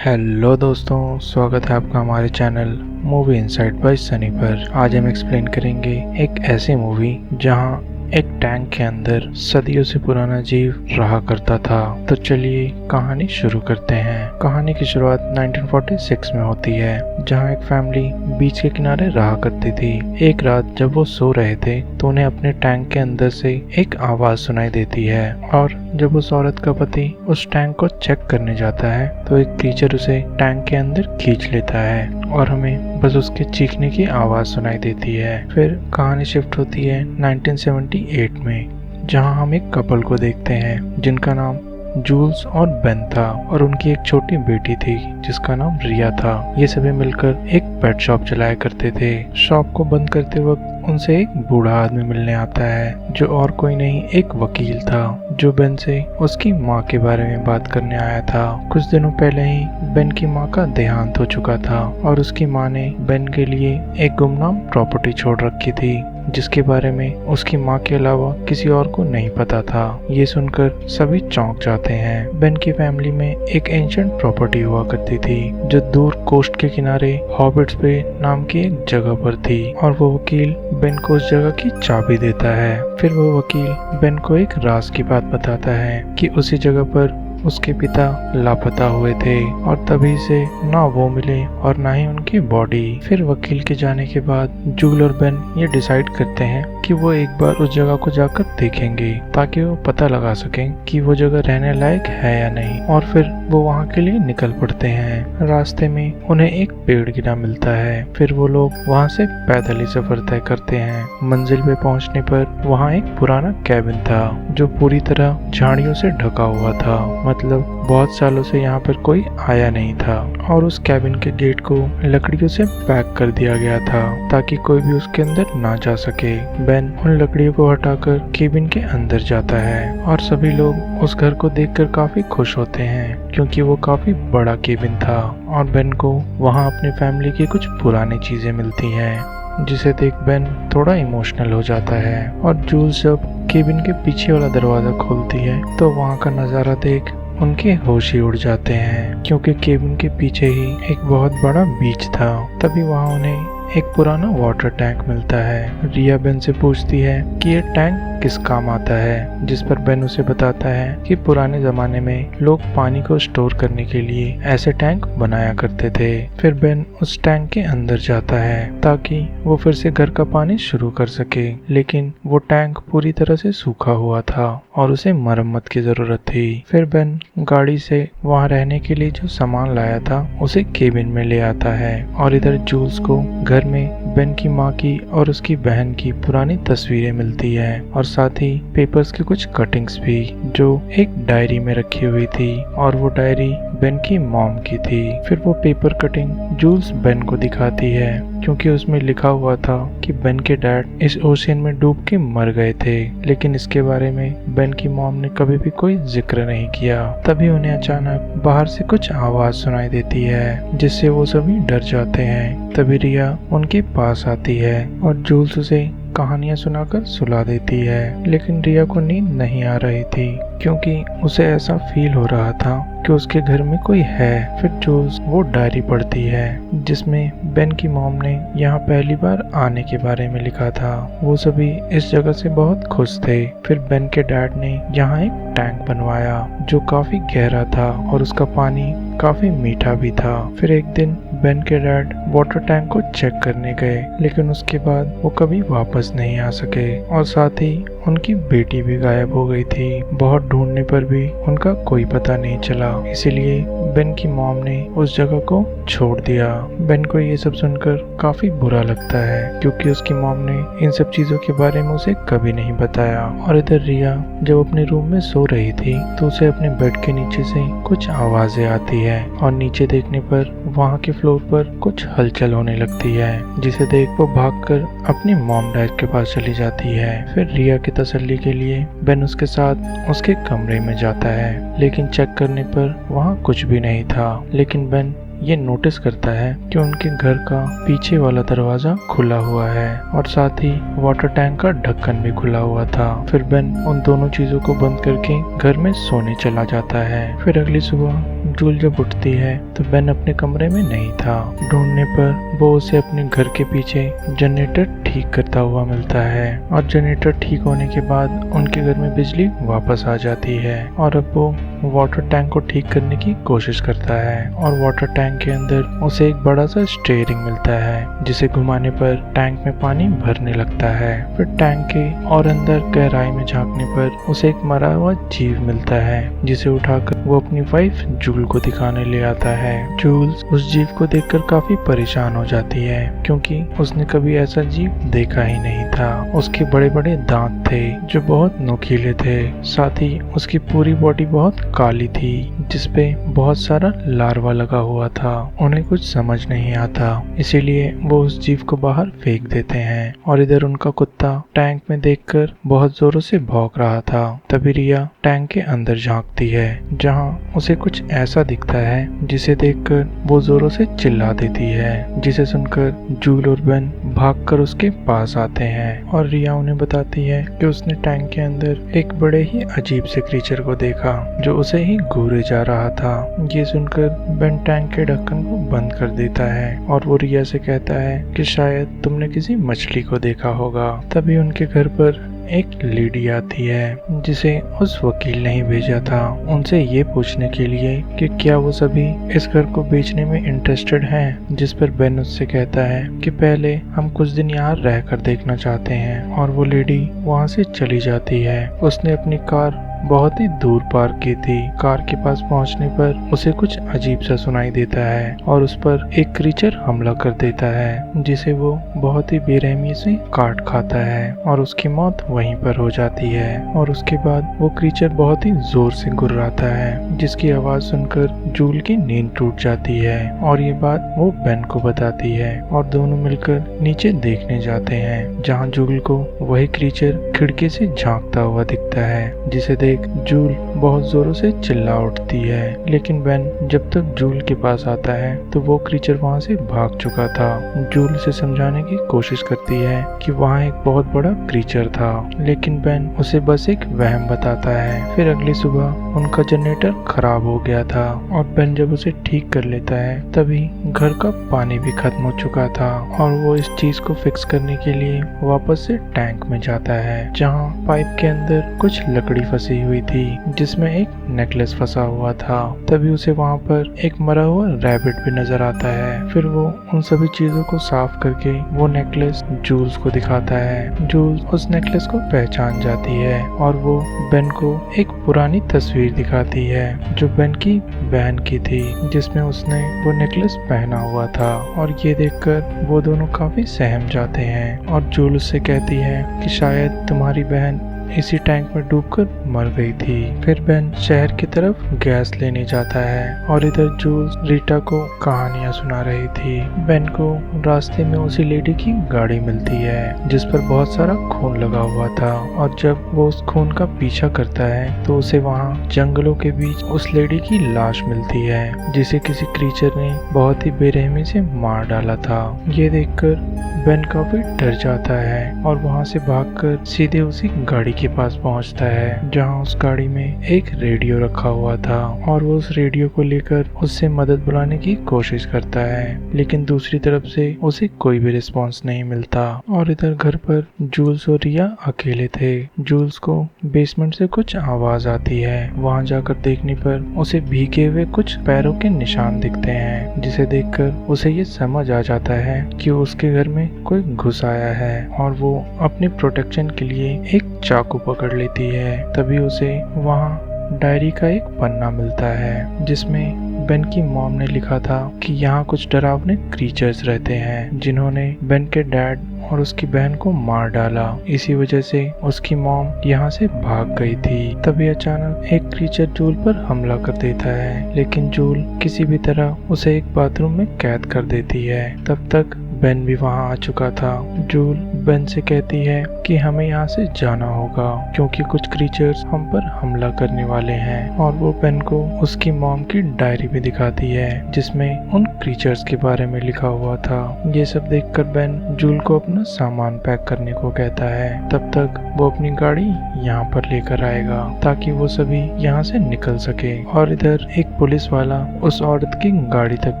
Hello दोस्तों, स्वागत है आपका हमारे channel movie insight by Sunny पर। आज हम एक्सप्लेन करेंगे एक ऐसी मूवी जहां एक टैंक के अंदर सदियों से पुराना जीव रहा करता था। तो चलिए कहानी शुरू करते हैं। कहानी की शुरुआत 1946 में होती है, जहां एक फैमिली बीच के किनारे रहा करती थी। एक रात जब वो सो रहे थे तो उन्हें अपने टैंक के अंदर से एक आवाज सुनाई देती है, और जब उस औरत का पति उस टैंक को चेक करने जाता है तो एक क्रीचर उसे टैंक के अंदर खींच लेता है और हमें बस उसके चीखने की आवाज सुनाई देती है। फिर कहानी शिफ्ट होती है 1978 में, जहां हम एक कपल को देखते हैं जिनका नाम जूल्स और बेन था, और उनकी एक छोटी बेटी थी जिसका नाम रिया था। ये सभी मिलकर एक पेट शॉप चलाया करते थे। शॉप को बंद करते वक्त उनसे एक बूढ़ा आदमी मिलने आता है, जो और कोई नहीं एक वकील था, जो बेन से उसकी माँ के बारे में बात करने आया था। कुछ दिनों पहले ही बेन की माँ का देहांत हो चुका था और उसकी माँ ने बेन के लिए एक गुमनाम प्रॉपर्टी छोड़ रखी थी, जिसके बारे में उसकी माँ के अलावा किसी और को नहीं पता था। ये सुनकर सभी चौंक जाते हैं। बेन की फैमिली में एक एंशिएंट प्रॉपर्टी हुआ करती थी जो दूर कोस्ट के किनारे हॉबिट्स पे नाम की एक जगह पर थी, और वो वकील बेन को उस जगह की चाबी देता है। फिर वो वकील बेन को एक राज की बात बताता है कि उसी जगह पर उसके पिता लापता हुए थे और तभी से ना वो मिले और ना ही उनकी बॉडी। फिर वकील के जाने के बाद जूल और बेन ये डिसाइड करते हैं कि वो एक बार उस जगह को जाकर देखेंगे, ताकि वो पता लगा सकें कि वो जगह रहने लायक है या नहीं। और फिर वो वहाँ के लिए निकल पड़ते हैं। रास्ते में उन्हें एक पेड़ गिरा मिलता है। फिर वो लोग वहाँ से पैदल ही सफर तय करते हैं। मंजिल पे पहुँचने पर वहाँ एक पुराना कैबिन था जो पूरी तरह झाड़ियों से ढका हुआ था, मतलब बहुत सालों से यहाँ पर कोई आया नहीं था। और उस कैबिन के गेट को लकड़ियों से पैक कर दिया गया था ताकि कोई भी उसके अंदर ना जा सके। बेन उन लकड़ियों को हटाकर केबिन के अंदर जाता है और सभी लोग उस घर को देखकर काफी खुश होते हैं, क्योंकि वो काफी बड़ा केबिन था और बेन को वहाँ अपनी फैमिली की कुछ पुरानी चीजें मिलती हैं, जिसे देख बेन थोड़ा इमोशनल हो जाता है। और जूल्स जब केबिन के पीछे वाला दरवाजा खोलती है तो वहाँ का नजारा देख उनके होश ही उड़ जाते हैं, क्योंकि केबिन के पीछे ही एक बहुत बड़ा बीच था। तभी वहाँ उन्हें एक पुराना वाटर टैंक मिलता है। रिया बेन से पूछती है कि ये टैंक किस काम आता है, जिस पर बेन उसे बताता है कि पुराने जमाने में लोग पानी को स्टोर करने के लिए ऐसे टैंक बनाया करते थे। फिर बेन उस टैंक के अंदर जाता है ताकि वो फिर से घर का पानी शुरू कर सके, लेकिन वो टैंक पूरी तरह से सूखा हुआ था और उसे मरम्मत की जरूरत थी। फिर बेन गाड़ी से वहाँ रहने के लिए जो सामान लाया था उसे केबिन में ले आता है, और इधर जूल्स को घर में बेन की माँ की और उसकी बहन की पुरानी तस्वीरें मिलती है, और साथ ही पेपर्स की कुछ कटिंग्स भी जो एक डायरी में रखी हुई थी, और वो डायरी बेन की मॉम की थी। फिर वो पेपर कटिंग जूल्स बेन को दिखाती है, क्योंकि उसमें लिखा हुआ था कि बेन के डैड इस ओशियन में डूब के मर गए थे, लेकिन इसके बारे में बेन की मॉम ने कभी भी कोई जिक्र नहीं किया। तभी उन्हें अचानक बाहर से कुछ आवाज सुनाई देती है, जिससे वो सभी डर जाते हैं। तभी रिया उनके पास आती है और जूल्स उसे कहानियां सुनाकर सुला देती है, लेकिन रिया को नींद नहीं आ रही थी, क्योंकि उसे ऐसा फील हो रहा था कि उसके घर में कोई है। फिर जूल्स वो डायरी पढ़ती है जिसमें बेन की मॉम ने यहाँ पहली बार आने के बारे में लिखा था। वो सभी इस जगह से बहुत खुश थे। फिर बेन के डैड ने यहाँ एक टैंक बनवाया जो काफी गहरा था और उसका पानी काफी मीठा भी था। फिर एक दिन बेन के डैड वाटर टैंक को चेक करने गए, लेकिन उसके बाद वो कभी वापस नहीं आ सके, और साथ ही उनकी बेटी भी गायब हो गई थी। बहुत ढूंढने पर भी उनका कोई पता नहीं चला, इसीलिए बेन की मॉम ने उस जगह को छोड़ दिया। बेन को ये सब सुनकर काफी बुरा लगता है, क्योंकि उसकी मॉम ने इन सब चीजों के बारे में उसे कभी नहीं बताया। और इधर रिया जब अपने रूम में सो रही थी तो उसे अपने बेड के नीचे से कुछ आवाजें आती है, और नीचे देखने पर वहाँ के फ्लोर पर कुछ हलचल होने लगती है, जिसे देख वो भागकर अपनी मॉम डैड के पास चली जाती है। फिर रिया की तसल्ली के लिए बेन उसके साथ उसके कमरे में जाता है, लेकिन चेक करने पर वहाँ कुछ भी नहीं था। लेकिन बेन ये नोटिस करता है कि उनके घर का पीछे वाला दरवाजा खुला हुआ है और साथ ही वाटर टैंक का ढक्कन भी खुला हुआ था। फिर बेन उन दोनों चीजों को बंद करके घर में सोने चला जाता है। फिर अगली सुबह जूल जब उठती है तो बेन अपने कमरे में नहीं था। ढूंढने पर वो उसे अपने घर के पीछे जनरेटर ठीक करता हुआ मिलता है और जनरेटर ठीक होने के बाद उनके घर में बिजली वापस आ जाती है और अब वो वाटर टैंक को ठीक करने की कोशिश करता है और वाटर टैंक के अंदर उसे एक बड़ा सा स्टीयरिंग मिलता है जिसे घुमाने पर टैंक में पानी भरने लगता है। फिर टैंक के और अंदर गहराई में झांकने पर उसे एक मरा हुआ जीव मिलता है जिसे उठाकर वो अपनी वाइफ जूल को दिखाने ले आता है। जूल उस जीव को देखकर काफी परेशान हो जाती है क्योंकि उसने कभी ऐसा जीव देखा ही नहीं था। उसके बड़े बड़े दांत थे जो बहुत नुकीले थे, साथ ही उसकी पूरी बॉडी बहुत काली थी जिसपे बहुत सारा लार्वा लगा हुआ था। उन्हें कुछ समझ नहीं आता, इसीलिए वो उस जीव को बाहर फेंक देते हैं और इधर उनका कुत्ता टैंक में देखकर बहुत जोरों से भौंक रहा था। तभी रिया टैंक के अंदर झांकती है जहां उसे कुछ ऐसा दिखता है जिसे देखकर वो जोरों से चिल्ला देती है, जिसे सुनकर जूल और बेन भागकर उसके पास आते हैं और रिया उन्हें बताती है कि उसने टैंक के अंदर एक बड़े ही अजीब से क्रीचर को देखा जो उसे ही घूरे जा रहा था। ये सुनकर बेन टैंक के ढक्कन को बंद कर देता है और वो रिया से कहता है कि शायद तुमने किसी मछली को देखा होगा। तभी उनके घर पर एक लेडी आती है जिसे उस वकील ने ही भेजा था उनसे ये पूछने के लिए कि क्या वो सभी इस घर को बेचने में इंटरेस्टेड हैं, जिस पर बेन उससे कहता है कि पहले हम कुछ दिन यहाँ रहकर देखना चाहते हैं और वो लेडी वहाँ से चली जाती है। उसने अपनी कार बहुत ही दूर पार्क की थी। कार के पास पहुंचने पर उसे कुछ अजीब सा सुनाई देता है और उस पर एक क्रीचर हमला कर देता है जिसे वो बहुत ही बेरहमी से काट खाता है और उसकी मौत वहीं पर हो जाती है। और उसके बाद वो क्रीचर बहुत ही जोर से गुर्राता है जिसकी आवाज सुनकर जूल की नींद टूट जाती है और ये बात वो बेन को बताती है और दोनों मिलकर नीचे देखने जाते हैं जहाँ जूल को वही क्रीचर खिड़की से झांकता हुआ दिखता है, जिसे देख जूल बहुत जोरों से चिल्ला उठती है। लेकिन बेन जब तक जूल के पास आता है तो वो क्रीचर वहाँ से भाग चुका था। जूल उसे समझाने की कोशिश करती है कि वहाँ एक बहुत बड़ा क्रीचर था, लेकिन बेन उसे बस एक वहम बताता है। फिर अगली सुबह उनका जनरेटर खराब हो गया था और बेन जब उसे ठीक कर लेता है तभी घर का पानी भी खत्म हो चुका था और वो इस चीज को फिक्स करने के लिए वापस से टैंक में जाता है जहाँ पाइप के अंदर कुछ लकड़ी फंसी हुई थी जिसमें एक नेकलेस फंसा हुआ था। तभी उसे वहाँ पर एक मरा हुआ रैबिट भी नजर आता है। फिर वो उन सभी चीजों को साफ करके वो नेकलेस जूल्स को दिखाता है। जूल्स उस नेकलेस को पहचान जाती है और वो बेन को एक पुरानी तस्वीर दिखाती है जो बेन की बहन की थी जिसमें उसने वो नेकलेस पहना हुआ था और ये देखकर वो दोनों काफी सहम जाते हैं और जूल उससे कहती है कि शायद तुम्हारी बहन इसी टैंक में डूबकर मर गई थी। फिर बेन शहर की तरफ गैस लेने जाता है और इधर जूल्स रीटा को कहानियां सुना रही थी। बेन को रास्ते में उसी लेडी की गाड़ी मिलती है जिस पर बहुत सारा खून लगा हुआ था और जब वो उस खून का पीछा करता है तो उसे वहाँ जंगलों के बीच उस लेडी की लाश मिलती है जिसे किसी क्रीचर ने बहुत ही बेरहमी से मार डाला था। ये देखकर बेन काफी डर जाता है और वहाँ से भागकर सीधे उसी गाड़ी के पास पहुंचता है जहां उस गाड़ी में एक रेडियो रखा हुआ था और वो उस रेडियो को लेकर उससे मदद बुलाने की कोशिश करता है, लेकिन दूसरी तरफ से उसे कोई भी रिस्पांस नहीं मिलता। और इधर घर पर जूल्स और रिया अकेले थे। जूल्स को बेसमेंट से कुछ आवाज आती है। वहां जाकर देखने पर उसे भीगे हुए कुछ पैरों के निशान दिखते हैं जिसे देखकर उसे ये समझ आ जाता है कि उसके घर में कोई घुस आया है और वो अपने प्रोटेक्शन के लिए एक चाकू पकड़ लेती है। तभी उसे वहाँ डायरी का एक पन्ना मिलता है जिसमें बेन की मॉम ने लिखा था कि यहाँ कुछ डरावने क्रीचर्स रहते हैं जिन्होंने बेन के डैड और उसकी बहन को मार डाला। इसी वजह से उसकी मॉम यहाँ से भाग गई थी। तभी अचानक एक क्रीचर जूल पर हमला कर देता है, लेकिन जूल किसी भी तरह उसे एक बाथरूम में कैद कर देती है। तब तक बेन भी वहाँ आ चुका था। जूल बेन से कहती है कि हमें यहाँ से जाना होगा क्योंकि कुछ क्रीचर्स हम पर हमला करने वाले हैं, और वो बेन को उसकी मॉम की डायरी भी दिखाती है जिसमें उन क्रीचर्स के बारे में लिखा हुआ था। ये सब देखकर बेन जूल को अपना सामान पैक करने को कहता है। तब तक वो अपनी गाड़ी यहाँ पर लेकर आएगा ताकि वो सभी यहाँ से निकल सके। और इधर एक पुलिस वाला उस औरत की गाड़ी तक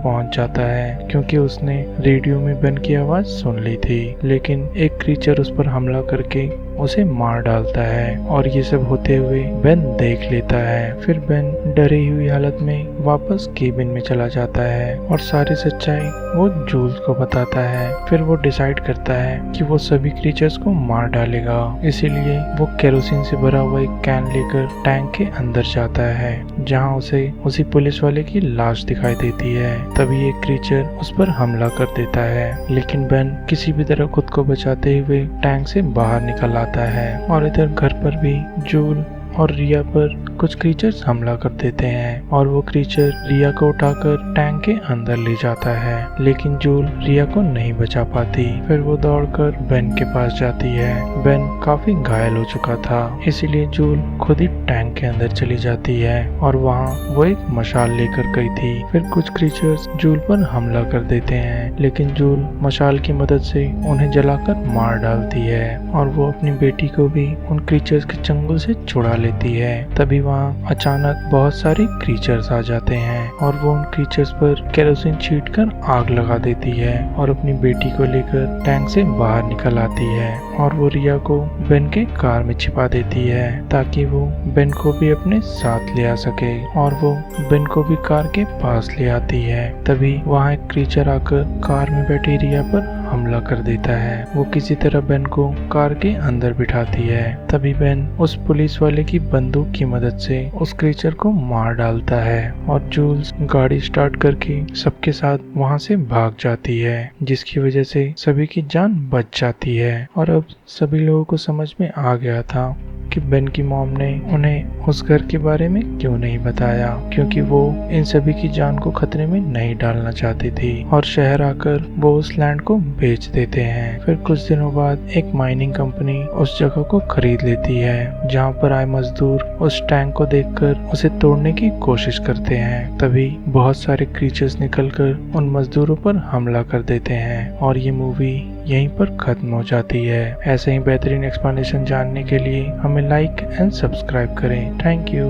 पहुँच जाता है क्योंकि उसने रेडियो में बेन की आवाज सुन ली थी, लेकिन एक क्रीचर उस पर हमला करके उसे मार डालता है। और ये सब होते हुए बेन देख लेता है। फिर बेन डरी हुई हालत में वापस केबिन में चला जाता है और सारी सच्चाई वो जूल्स को बताता है। फिर वो डिसाइड करता है कि वो सभी क्रीचर्स को मार डालेगा, इसीलिए वो केरोसिन से भरा हुआ एक कैन लेकर टैंक के अंदर जाता है जहाँ उसे उसी पुलिस वाले की लाश दिखाई देती है। तभी एक क्रीचर उस पर हमला कर देता है, लेकिन बेन किसी भी तरह खुद को बचाते हुए टैंक से बाहर निकल आता है। और इधर घर पर भी जूल और रिया पर कुछ क्रीचर्स हमला कर देते हैं और वो क्रीचर रिया को उठाकर टैंक के अंदर ले जाता है, लेकिन जूल रिया को नहीं बचा पाती। फिर वो दौड़कर बेन के पास जाती है। बेन काफी घायल हो चुका था, इसीलिए जूल खुद ही टैंक के अंदर चली जाती है और वहाँ वो एक मशाल लेकर गई थी। फिर कुछ क्रीचर्स जूल पर हमला कर देते हैं, लेकिन जूल मशाल की मदद से उन्हें जलाकर मार डालती है और वो अपनी बेटी को भी उन क्रीचर्स के चंगुल से छुड़ा लेती है। तभी वहाँ अचानक बहुत सारे क्रीचर्स आ जाते हैं और वो उन क्रीचर्स पर केरोसिन छींटकर आग लगा देती है और अपनी बेटी को लेकर टैंक से बाहर निकल आती है। और वो रिया को बेन के कार में छिपा देती है ताकि वो बेन को भी अपने साथ ले आ सके, और वो बेन को भी कार के पास ले आती है। तभी वहाँ एक क्रीचर आकर कार में बैठी रिया पर हमला कर देता है। वो किसी तरह बेन को कार के अंदर बिठाती है। तभी बेन उस पुलिस वाले की बंदूक की मदद से उस क्रीचर को मार डालता है और जूल्स गाड़ी स्टार्ट करके सबके साथ वहां से भाग जाती है, जिसकी वजह से सभी की जान बच जाती है। और अब सभी लोगों को समझ में आ गया था कि बेन की मॉम ने उन्हें उस घर के बारे में क्यों नहीं बताया, क्योंकि वो इन सभी की जान को खतरे में नहीं डालना चाहती थी। और शहर आकर वो उस लैंड को बेच देते हैं। फिर कुछ दिनों बाद एक माइनिंग कंपनी उस जगह को खरीद लेती है जहाँ पर आए मजदूर उस टैंक को देखकर उसे तोड़ने की कोशिश करते हैं। तभी बहुत सारे क्रीचर्स निकलकर उन मजदूरों पर हमला कर देते हैं और ये मूवी यहीं पर खत्म हो जाती है। ऐसे ही बेहतरीन एक्सप्लेनेशन जानने के लिए हमें लाइक एंड सब्सक्राइब करें। Thank you.